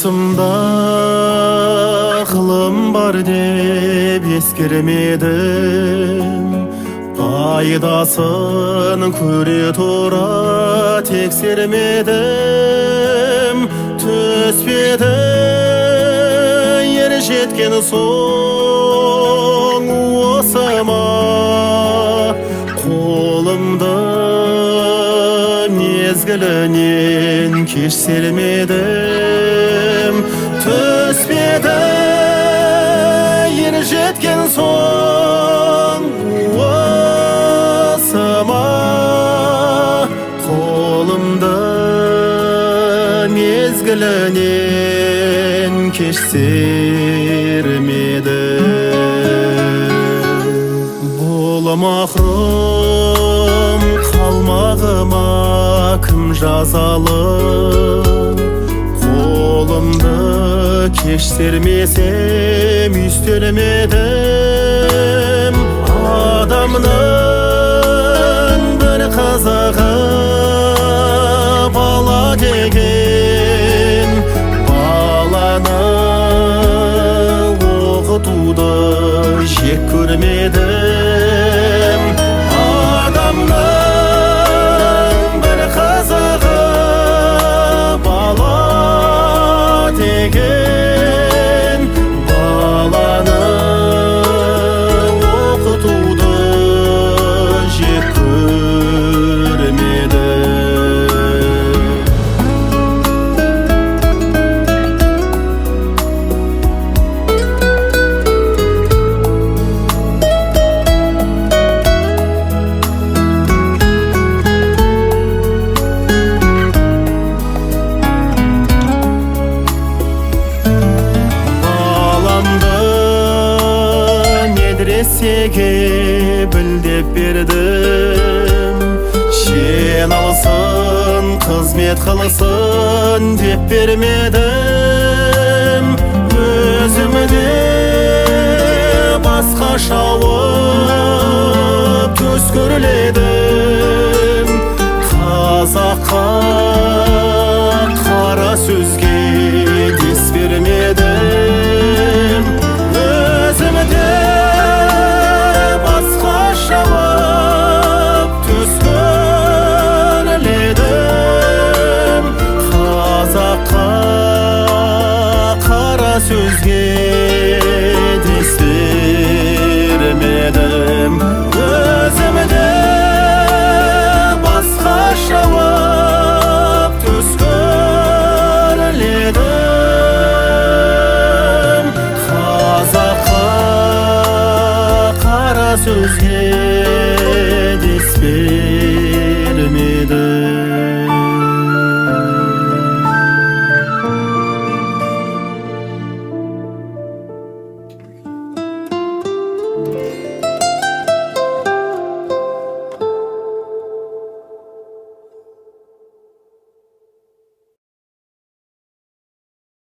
Басымда ақылым бар деп ескермедім, пайдасын көре тұра тексермедім. Түспеді ер жеткен соң осыма, қолымды мезгілінен кеш сермедім. Түспеді ер жеткен соң осыма, қолымды мезгілінен кеш сермедім. Бұл махрұм қалмағыма кім жазалы, қолымды кеш сермесем үстелмедім. Адамның бір қызығы бала деген, баланы оқытуды жек көрмедім. Адамның бір қызығы бала деген, баланы оқытуды жек көрмедім. Медресеге білдеп бердім, шен алсын, қызмет қылсын деп бермедім. Өзімде басқа шауып төс көрледім. Қазаққа қара сөзге дес бермедім. Өзімде басқа шауып төс көрледім. Қазаққа қара сөзге дес бермедім. Өзімде басқа шауып төс көрледім. Қазаққа қара сөзге